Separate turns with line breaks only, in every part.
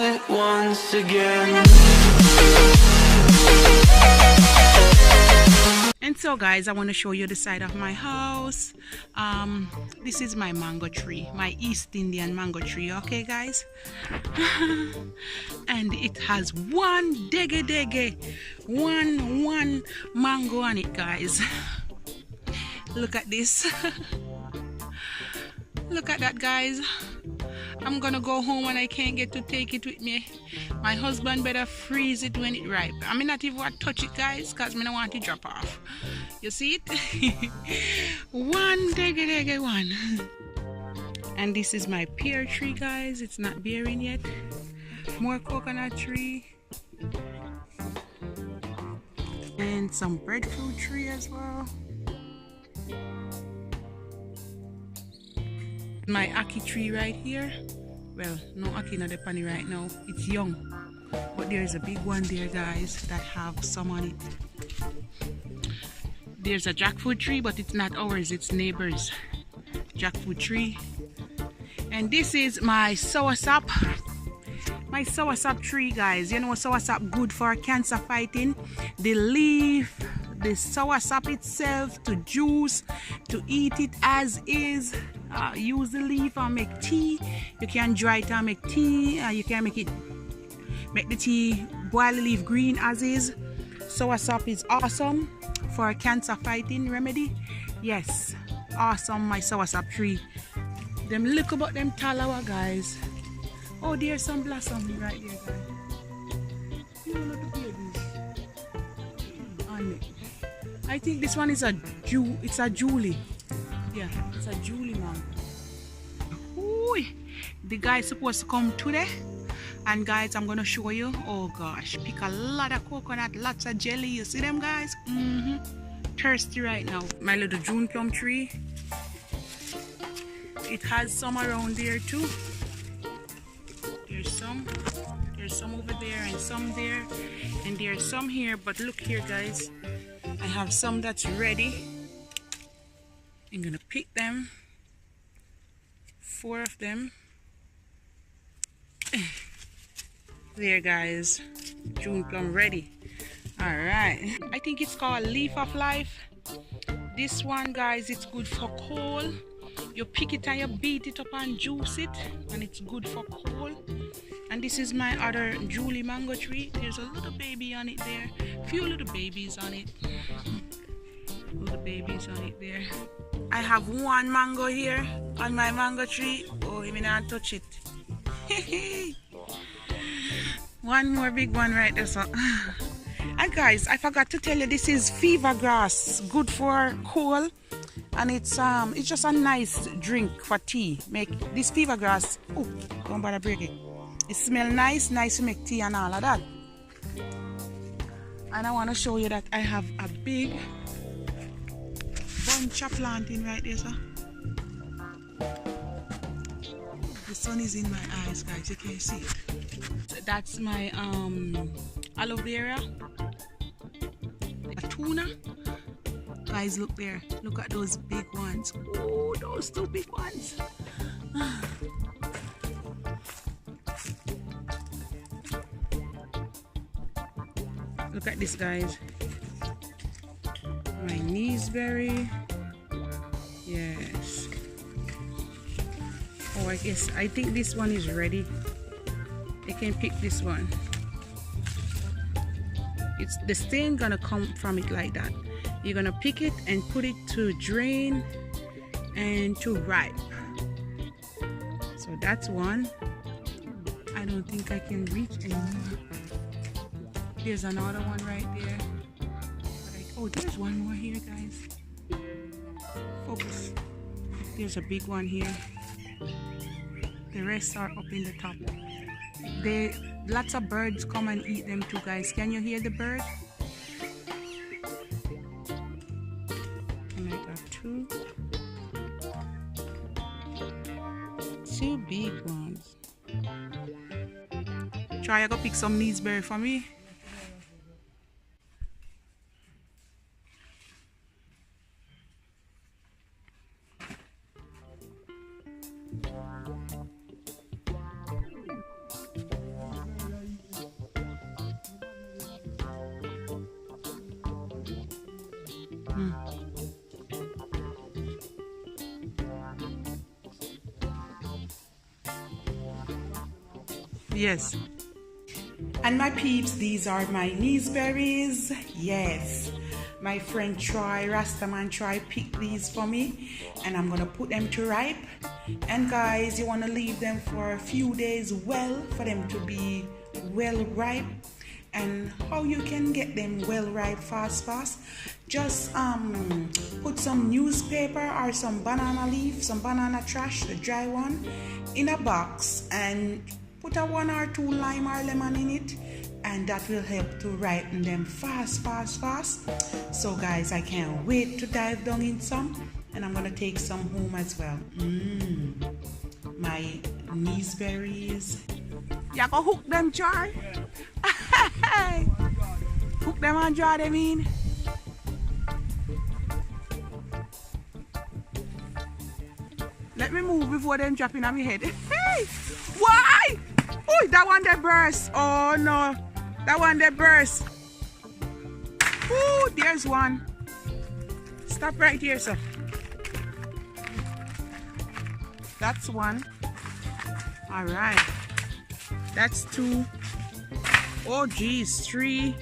Once again.
And so guys, I want to show you the side of my house. This is my mango tree, my East Indian mango tree, okay guys? And it has one mango on it, guys. Look at this. Look at that, guys. I'm gonna go home and I can't get to take it with me. My husband better freeze it when it ripe. I mean, not even want to touch it, guys, because I don't want it to drop off. You see it? One. And this is my pear tree, guys. It's not bearing yet. More coconut tree. And some breadfruit tree as well. My ackee tree right here. Well, no ackee not the penny right now. It's young, but there is a big one there, guys, that have some on it. There's a jackfruit tree, but it's not ours, it's neighbors' jackfruit tree. And this is my soursop. My soursop tree, guys. You know soursop good for cancer fighting. The leaf, the soursop itself, to juice, to eat it as is. Use the leaf and make tea. You can dry it and make tea. You can make the tea, boil the leaf green as is. Soursop is awesome for a cancer fighting remedy. Yes, awesome, my soursop tree. Them look about them talawa, guys. Oh, there's some blossom right there, guys. You know the babies on it. I think this one is it's a Julie. Yeah, it's a Julie man. Ooh, the guy's supposed to come today. And guys, I'm gonna show you. Oh gosh, pick a lot of coconut, lots of jelly. You see them, guys? Thirsty right now. My little June plum tree. It has some around there too. There's some over there and some there. And there's some here, but look here, guys. I have some that's ready. I'm gonna pick them. 4 of them. There, guys. June plum ready. Alright. I think it's called Leaf of Life. This one, guys, it's good for cold. You pick it and you beat it up and juice it, and it's good for cold. And this is my other Julie mango tree. There's a little baby on it there. Few little babies on it. Little babies on it there. I have one mango here on my mango tree. Oh, I mean, I'll touch it. One more big one right there. So. And guys, I forgot to tell you, this is fever grass, good for cold, and it's just a nice drink for tea. Make this fever grass. Oh, don't bother break it. It smells nice to make tea and all of that. And I want to show you that I have a big bunch of planting right there, sir. The sun is in my eyes, guys. You can see it. So that's my aloe vera, a tuna. Guys, look there. Look at those big ones. Oh, those 2 big ones. Look at this, guys. My kneesberry. Yes. Oh, I think this one is ready. You can pick this one. It's the stain gonna come from it like that. You're gonna pick it and put it to drain and to ripe. So that's one. I don't think I can reach anymore. There's another one right there. Oh, there's one more here, guys. Focus. There's a big one here. The rest are up in the top. Lots of birds come and eat them too, guys. Can you hear the bird? And I got 2. 2 big ones. Try to go pick some kneesberry for me. Yes. And my peeps, these are my berries. Yes. My friend Troy, Rastaman Troy, picked these for me. And I'm going to put them to ripe. And guys, you want to leave them for a few days for them to be well ripe. And how you can get them well ripe fast. Just put some newspaper or some banana leaf, some banana trash, the dry one, in a box and put a 1 or 2 lime or lemon in it, and that will help to ripen them fast. So guys, I can't wait to dive down in some, and I'm gonna take some home as well. My berries. You go hook them, Char? Hook them and draw them in. Let me move before them drop in on my head. Hey! Why? Oh, that one that burst. Oh no. That one that burst. Oh, there's one. Stop right here, sir. That's one. Alright. That's 2. Oh geez, 3.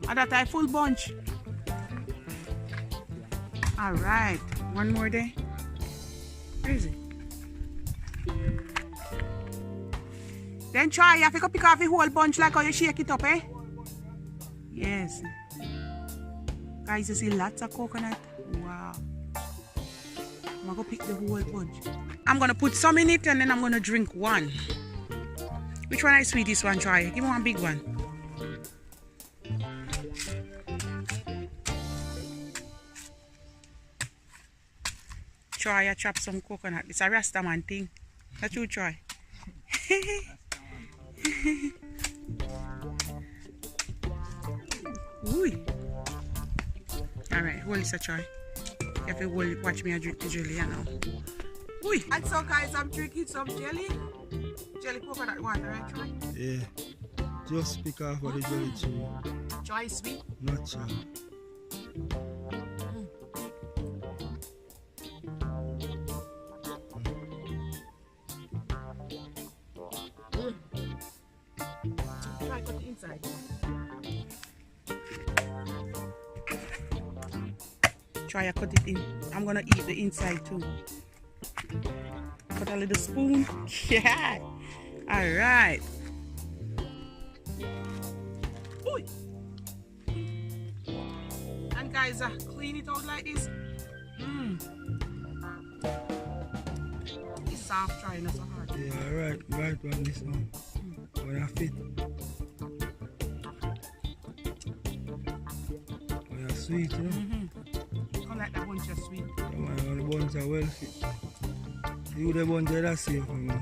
And that a full bunch. Alright, one more there. Where is it? Then try, you have to pick off the whole bunch like how you shake it up, eh? Yes. Guys, you see lots of coconut. Wow. I'm gonna go pick the whole bunch. I'm gonna put some in it and then I'm gonna drink one. Which one is sweetest one, try? Give me one big one. Try, I chop some coconut. It's a Rastaman thing. That you try. Ooh. Alright, hold this a try. If you will watch me, I drink the jelly, you know. Ooh. And so guys, I'm drinking some jelly. Jelly coconut water, right, Troy?
Yeah. Just pick off of the jelly tree.
Try sweet?
Not sure.
Try cut the inside. Try to cut it in. I'm gonna eat the inside too. Put a little spoon. Yeah. Alright. And guys, clean it out like this. It's soft, trying not so hard.
Yeah, right on this one. When I fit. Oh, yeah, sweet, you know?
Come like that bunch of sweet.
Yeah, man, the buns are well fit. You the buns that are safe for me.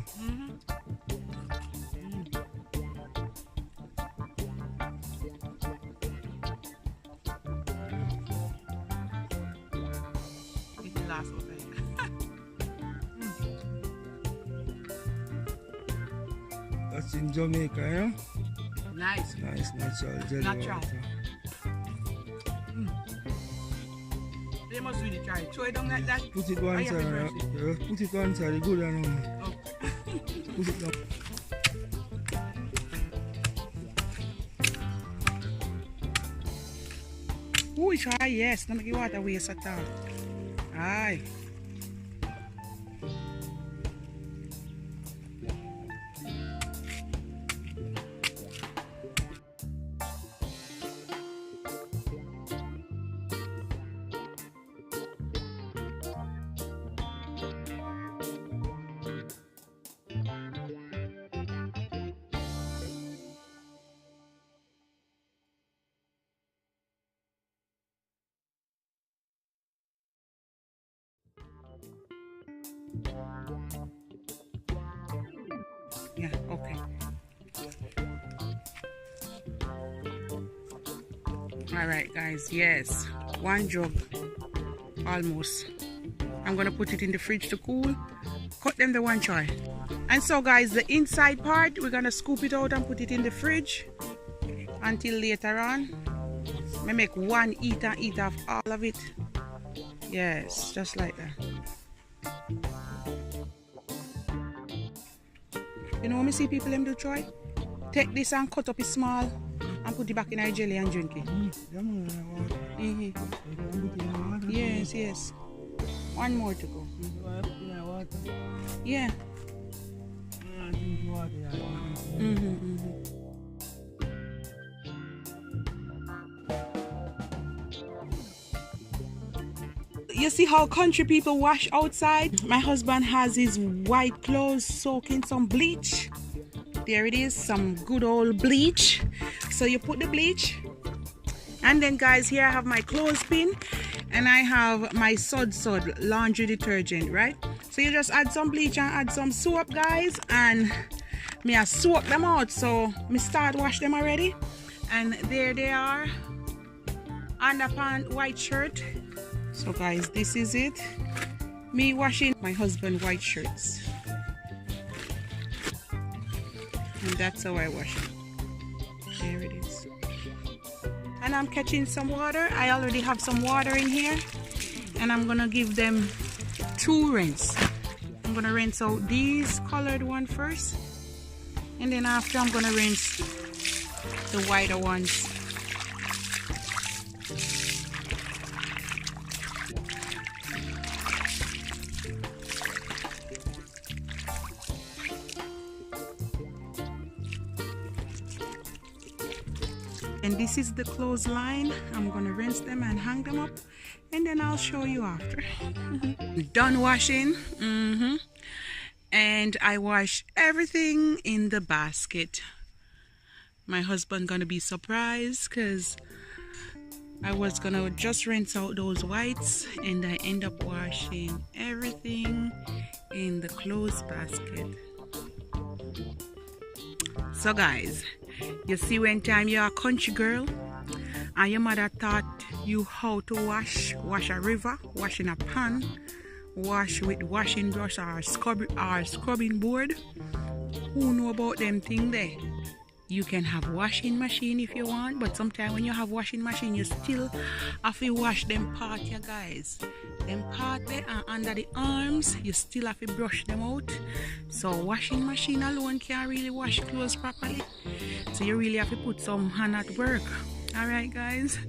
That's in Jamaica, you know?
Nice.
Nice natural jelly
Natural.
water.
They must really try it. Throw it down like that.
Put it one side, yeah, put it one side, good enough.
Oh.
Put it down.
Ooh, try, yes. Don't make your water waste at all. Aye. Yeah, okay. Alright guys, yes. 1 jug. Almost. I'm gonna put it in the fridge to cool. Cut them the one try. And so guys, the inside part, we're gonna scoop it out and put it in the fridge until later on. I make one eat and eat off all of it. Yes, just like that. You know, me see people them do try. Take this and cut up it small and put it back in our jelly and drink it. Yes, yes. One more to go. Yeah. You see how country people wash outside? My husband has his white clothes soaked in some bleach. There it is, some good old bleach. So you put the bleach, and then guys, here I have my clothespin and I have my Sud laundry detergent, right? So you just add some bleach and add some soap, guys, and me I soak them out. So me start wash them already, and there they are, underpants, white shirt. So guys, this is it, me washing my husband white shirts, and that's how I wash it. There it is. And I'm catching some water. I already have some water in here, and I'm gonna give them 2 rinse. I'm gonna rinse out these colored one first, and then after I'm gonna rinse the whiter ones. And this is the clothesline. I'm gonna rinse them and hang them up, and then I'll show you after. Done washing. And I wash everything in the basket. My husband gonna be surprised because I was gonna just rinse out those whites, and I end up washing everything in the clothes basket. So guys, you see, when time you're a country girl and your mother taught you how to wash a river, wash in a pan, wash with washing brush or scrubbing board, who know about them thing there? You can have washing machine if you want, but sometimes when you have washing machine, you still have to wash them part, you guys. Them part there and under the arms, you still have to brush them out. So washing machine alone can't really wash clothes properly. So you really have to put some hand at work. Alright guys.